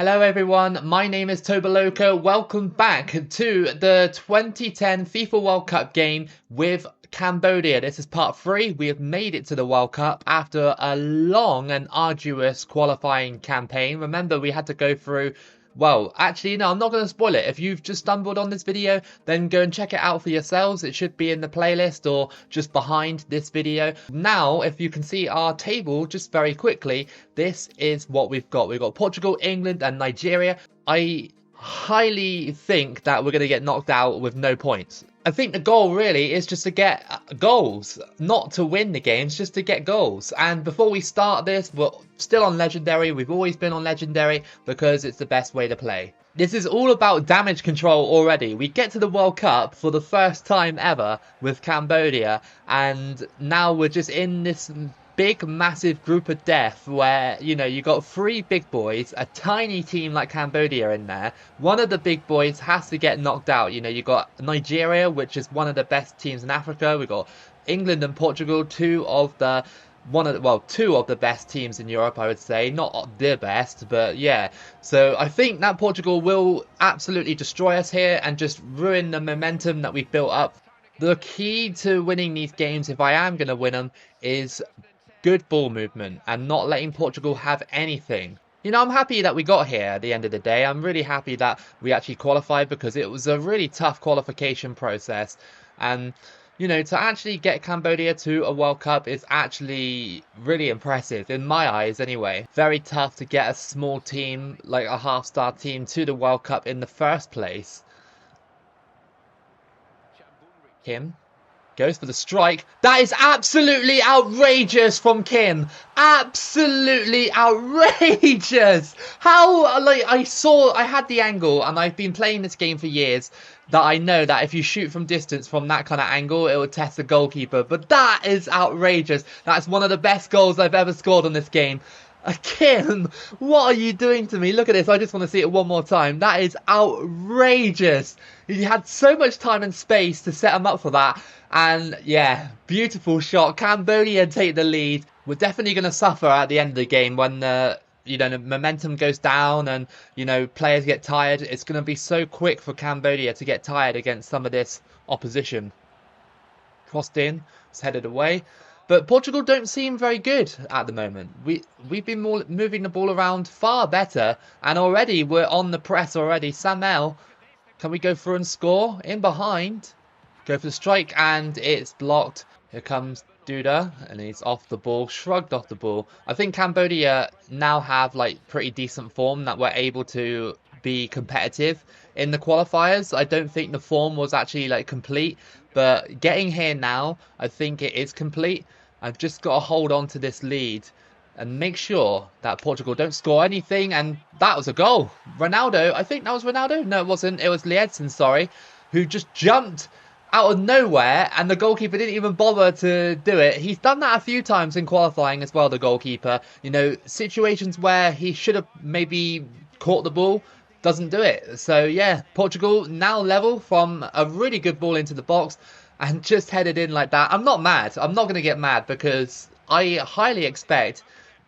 Hello everyone, my name is Toboloco. Welcome back to the 2010 FIFA World Cup game with Cambodia. This is part 3. We have made it to the World Cup after a long and arduous qualifying campaign. Remember, we had to go through... Well, actually, no, I'm not going to spoil it. If you've just stumbled on this video, then go and check it out for yourselves. It should be in the playlist or just behind this video. Now, if you can see our table just very quickly, this is what we've got. We've got Portugal, England, and Nigeria. I highly think that we're going to get knocked out with no points. I think the goal really is just to get goals, not to win the games, just to get goals. And before we start this, we're still on Legendary. We've always been on Legendary because it's the best way to play. This is all about damage control already. We get to the World Cup for the first time ever with Cambodia, and now we're just in this big massive group of death where, you know, you got 3 big boys, a tiny team like Cambodia in there. One of the big boys has to get knocked out. You know, you got Nigeria, which is one of the best teams in Africa. We got England and Portugal, two of the best teams in Europe, I would say. Not the best, but yeah. So I think that Portugal will absolutely destroy us here and just ruin the momentum that we've built up. The key to winning these games, if I am going to win them, is good ball movement and not letting Portugal have anything. You know, I'm happy that we got here at the end of the day. I'm really happy that we actually qualified because it was a really tough qualification process. And, you know, to actually get Cambodia to a World Cup is actually really impressive, in my eyes anyway. Very tough to get a small team, like a half-star team, to the World Cup in the first place. Kim goes for the strike. That is absolutely outrageous from Kim. Absolutely outrageous. How, like, I had the angle, and I've been playing this game for years, that I know that if you shoot from distance from that kind of angle, it will test the goalkeeper. But that is outrageous. That's one of the best goals I've ever scored on this game. Kim, what are you doing to me? Look at this. I just want to see it one more time. That is outrageous. You had so much time and space to set him up for that. And yeah, beautiful shot. Cambodia take the lead. We're definitely going to suffer at the end of the game when the momentum goes down and, you know, players get tired. It's going to be so quick for Cambodia to get tired against some of this opposition. Crossed in, it's headed away. But Portugal don't seem very good at the moment. We've been moving the ball around far better, and already we're on the press already. Samel, can we go through and score? In behind. Go for the strike, and it's blocked. Here comes Duda, and he's off the ball, shrugged off the ball. I think Cambodia now have like pretty decent form that we're able to be competitive in the qualifiers. I don't think the form was actually like complete, but getting here now, I think it is complete. I've just got to hold on to this lead and make sure that Portugal don't score anything. And that was a goal. Ronaldo, I think that was Ronaldo. No, it wasn't. It was Liedson, sorry, who just jumped out of nowhere, and the goalkeeper didn't even bother to do it. He's done that a few times in qualifying as well, the goalkeeper. You know, situations where he should have maybe caught the ball, doesn't do it. So yeah, Portugal now level from a really good ball into the box and just headed in like that. I'm not mad. I'm not going to get mad because I highly expect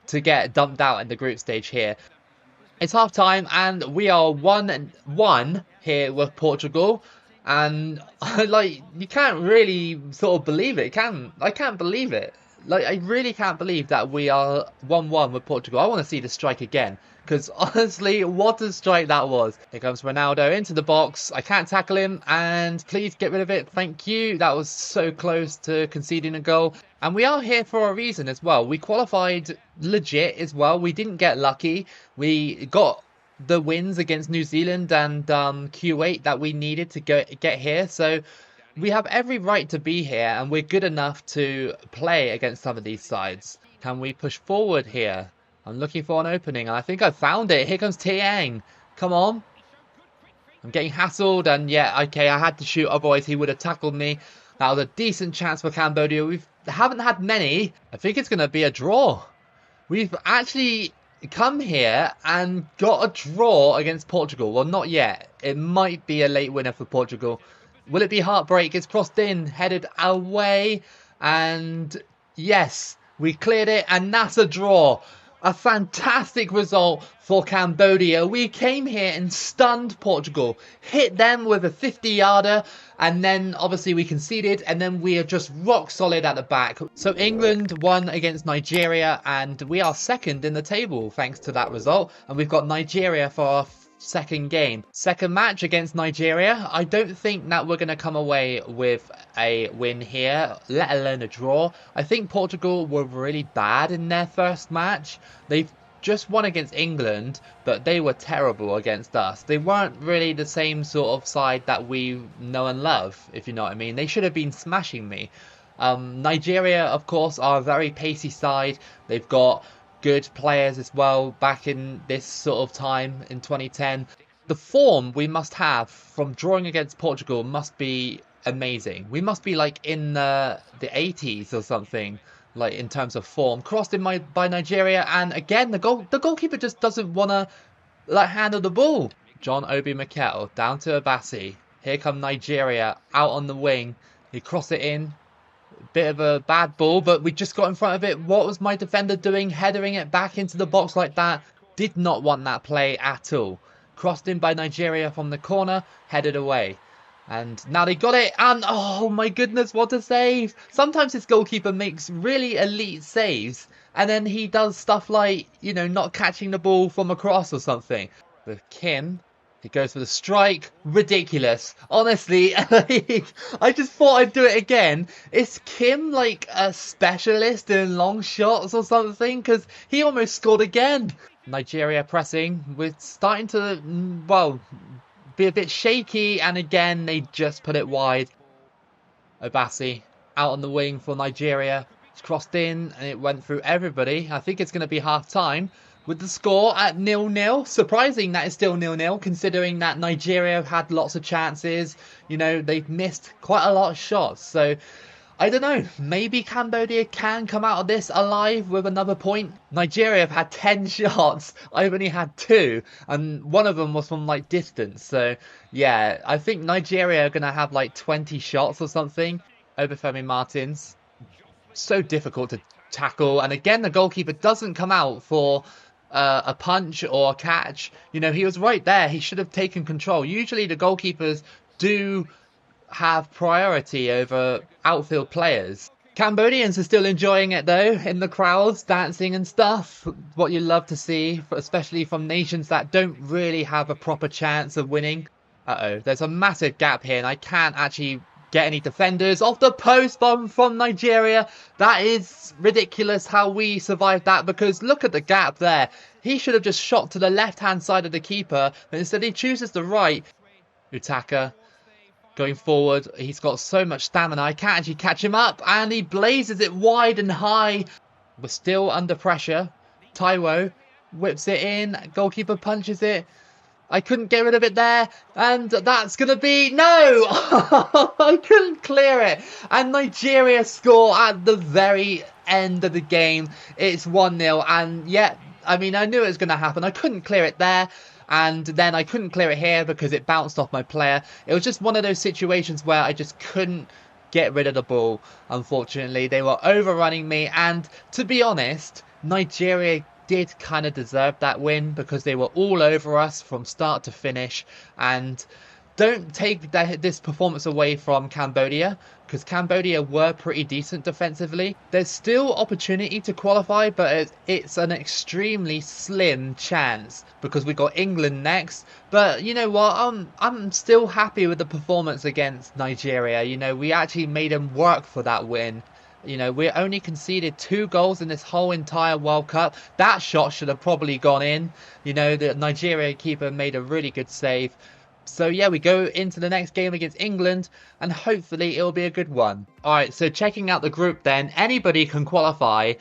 to get dumped out in the group stage here. It's half time and we are 1-1 here with Portugal. And like, you can't really sort of believe it, I can't believe it. Like, I really can't believe that we are 1-1 with Portugal. I want to see the strike again, because honestly, what a strike that was. Here comes Ronaldo into the box. I can't tackle him, and please get rid of it. Thank you. That was so close to conceding a goal. And we are here for a reason as well. We qualified legit as well. We didn't get lucky. We got the wins against New Zealand and Kuwait that we needed to get here. So we have every right to be here, and we're good enough to play against some of these sides. Can we push forward here? I'm looking for an opening, and I think I found it. Here comes Tiang. Come on. I'm getting hassled, and yeah, okay, I had to shoot, otherwise he would have tackled me. That was a decent chance for Cambodia. We haven't had many. I think it's going to be a draw. We've actually come here and got a draw against Portugal. Well, not yet. It might be a late winner for Portugal. Will it be heartbreak? It's crossed in, headed away, and yes, we cleared it, and that's a draw. A fantastic result for Cambodia. We came here and stunned Portugal, hit them with a 50-yarder, and then obviously we conceded, and then we are just rock solid at the back. So England won against Nigeria, and we are second in the table thanks to that result, and we've got Nigeria for our second game. Second match against Nigeria. I don't think that we're going to come away with a win here, let alone a draw. I think Portugal were really bad in their first match. They've just won against England, but they were terrible against us. They weren't really the same sort of side that we know and love, if you know what I mean. They should have been smashing me. Nigeria, of course, are a very pacey side. They've got good players as well back in this sort of time in 2010. The form we must have from drawing against Portugal must be amazing. We must be like in the 80s or something, like in terms of form. Crossed in by Nigeria, and again the goalkeeper just doesn't want to like handle the ball. John Obi Mikel down to Abassi. Here come Nigeria out on the wing. He crossed it in. Bit of a bad ball, but we just got in front of it. What was my defender doing? Headering it back into the box like that. Did not want that play at all. Crossed in by Nigeria from the corner, headed away. And now they got it, and oh my goodness, what a save. Sometimes this goalkeeper makes really elite saves, and then he does stuff like, you know, not catching the ball from across or something. With Kim, he goes for the strike. Ridiculous. Honestly, I just thought I'd do it again. Is Kim like a specialist in long shots or something? Because he almost scored again. Nigeria pressing. We're starting to, well, be a bit shaky. And again, they just put it wide. Obasi out on the wing for Nigeria. It's crossed in and it went through everybody. I think it's going to be half time. With the score at 0-0, surprising that it's still 0-0, considering that Nigeria have had lots of chances. You know, they've missed quite a lot of shots. So, I don't know, maybe Cambodia can come out of this alive with another point. Nigeria have had 10 shots, I've only had 2, and one of them was from, like, distance. So, yeah, I think Nigeria are going to have, like, 20 shots or something. Obafemi Martins, so difficult to tackle, and again, the goalkeeper doesn't come out for a punch or a catch. You know, he was right there. He should have taken control. Usually the goalkeepers do have priority over outfield players. Cambodians are still enjoying it though, in the crowds, dancing and stuff. What you love to see, especially from nations that don't really have a proper chance of winning. Uh-oh, there's a massive gap here and I can't actually get any defenders. Off the post bomb from Nigeria. That is ridiculous how we survived that, because look at the gap there. He should have just shot to the left-hand side of the keeper, but instead he chooses the right. Utaka going forward. He's got so much stamina. I can't actually catch him up, and he blazes it wide and high. We're still under pressure. Taiwo whips it in. Goalkeeper punches it. I couldn't get rid of it there, and that's going to be... No! I couldn't clear it. And Nigeria score at the very end of the game. It's 1-0, and yeah, I mean, I knew it was going to happen. I couldn't clear it there, and then I couldn't clear it here because it bounced off my player. It was just one of those situations where I just couldn't get rid of the ball, unfortunately. They were overrunning me, and to be honest, Nigeria did kind of deserve that win because they were all over us from start to finish. And don't take this performance away from Cambodia, because Cambodia were pretty decent defensively. There's still opportunity to qualify, but it's an extremely slim chance because we got England next. But you know what, I'm still happy with the performance against Nigeria. You know, we actually made them work for that win. You know, we only conceded 2 goals in this whole entire World Cup. That shot should have probably gone in. You know, the Nigeria keeper made a really good save. So yeah, we go into the next game against England, and hopefully it'll be a good one. Alright, so checking out the group then, anybody can qualify.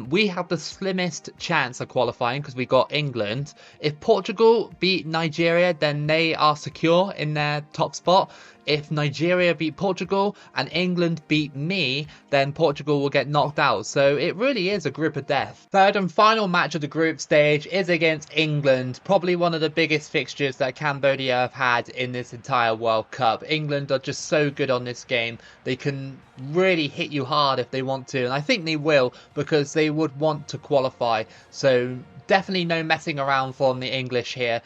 We have the slimmest chance of qualifying because we got England. If Portugal beat Nigeria, then they are secure in their top spot. If Nigeria beat Portugal and England beat me, then Portugal will get knocked out. So it really is a group of death. Third and final match of the group stage is against England. Probably one of the biggest fixtures that Cambodia have had in this entire World Cup. England are just so good on this game. They can really hit you hard if they want to. And I think they will, because because they would want to qualify. So definitely no messing around from the English here.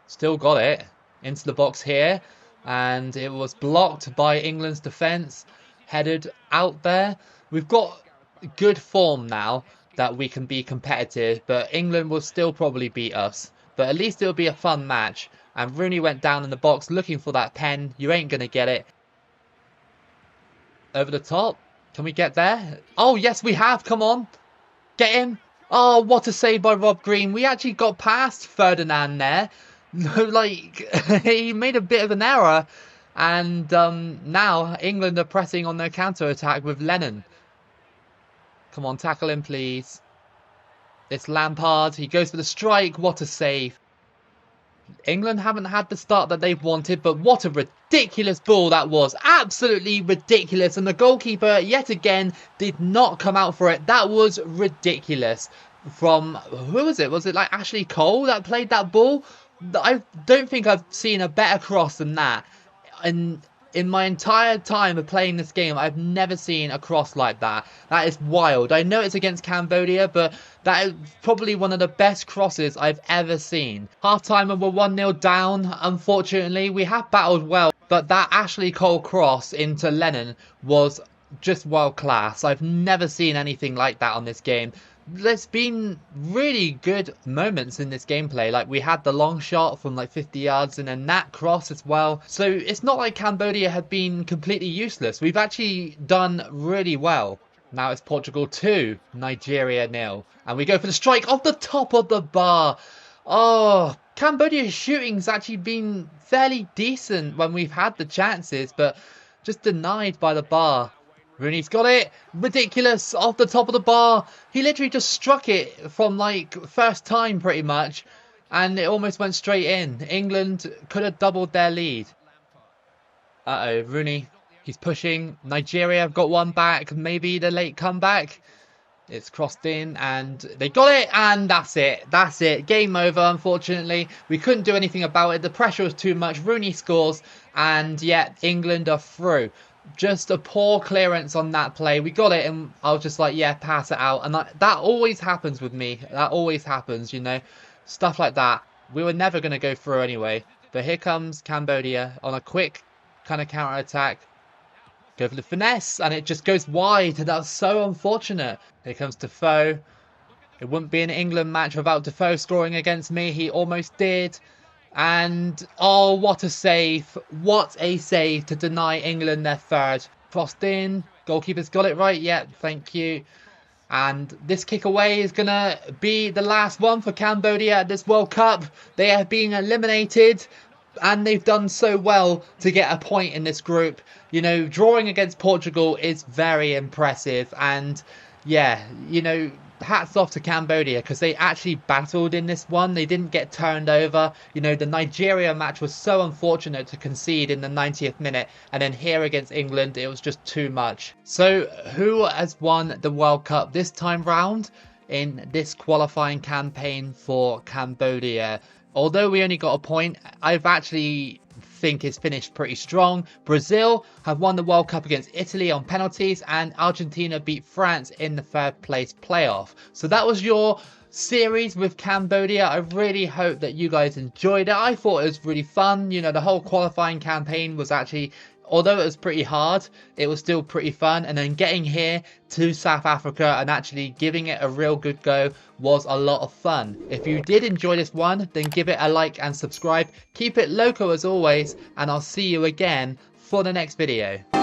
Still got it into the box here, and it was blocked by England's defence, headed out there. We've got good form now that we can be competitive, but England will still probably beat us. But at least it'll be a fun match. And Rooney went down in the box looking for that pen. You ain't going to get it. Over the top. Can we get there? Oh, yes, we have. Come on. Get him. Oh, what a save by Rob Green. We actually got past Ferdinand there. Like, he made a bit of an error. And now England are pressing on their counter-attack with Lennon. Come on, tackle him, please. It's Lampard. He goes for the strike. What a save. England haven't had the start that they've wanted, but what a ridiculous ball that was. Absolutely ridiculous. And the goalkeeper, yet again, did not come out for it. That was ridiculous. From, who was it? Was it like Ashley Cole that played that ball? I don't think I've seen a better cross than that. And in my entire time of playing this game, I've never seen a cross like that. That is wild. I know it's against Cambodia, but that is probably one of the best crosses I've ever seen. Half-time and we're 1-0 down, unfortunately. We have battled well, but that Ashley Cole cross into Lennon was just world class. I've never seen anything like that on this game. There's been really good moments in this gameplay. Like, we had the long shot from like 50 yards and then that cross as well. So it's not like Cambodia had been completely useless. We've actually done really well. Now it's Portugal 2, Nigeria 0. And we go for the strike off the top of the bar. Oh, Cambodia's shooting's actually been fairly decent when we've had the chances, but just denied by the bar. Rooney's got it. Ridiculous. Off the top of the bar. He literally just struck it from like first time pretty much. And it almost went straight in. England could have doubled their lead. Uh-oh. Rooney. He's pushing. Nigeria have got one back. Maybe the late comeback. It's crossed in and they got it. And that's it. That's it. Game over, unfortunately. We couldn't do anything about it. The pressure was too much. Rooney scores. And yet England are through. Just a poor clearance on that play. We got it and I was just like, yeah, pass it out. And that always happens with me. That always happens, you know. Stuff like that. We were never going to go through anyway. But here comes Cambodia on a quick kind of counter-attack. Go for the finesse and it just goes wide. That's so unfortunate. Here comes Defoe. It wouldn't be an England match without Defoe scoring against me. He almost did. And, oh, what a save. What a save to deny England their third. Crossed in. Goalkeeper's got it right. Yeah, thank you. And this kick away is going to be the last one for Cambodia at this World Cup. They have been eliminated. And they've done so well to get a point in this group. You know, drawing against Portugal is very impressive. And, yeah, you know, hats off to Cambodia because they actually battled in this one. They didn't get turned over. You know, the Nigeria match was so unfortunate to concede in the 90th minute, and then here against England it was just too much. So who has won the World Cup this time round in this qualifying campaign for Cambodia? Although we only got a point, I've actually think is finished pretty strong. Brazil have won the World Cup against Italy on penalties, and Argentina beat France in the third place playoff. So that was your series with Cambodia. I really hope that you guys enjoyed it. I thought it was really fun. You know, the whole qualifying campaign was actually, although it was pretty hard, it was still pretty fun. And then getting here to South Africa and actually giving it a real good go was a lot of fun. If you did enjoy this one, then give it a like and subscribe. Keep it loco as always, and I'll see you again for the next video.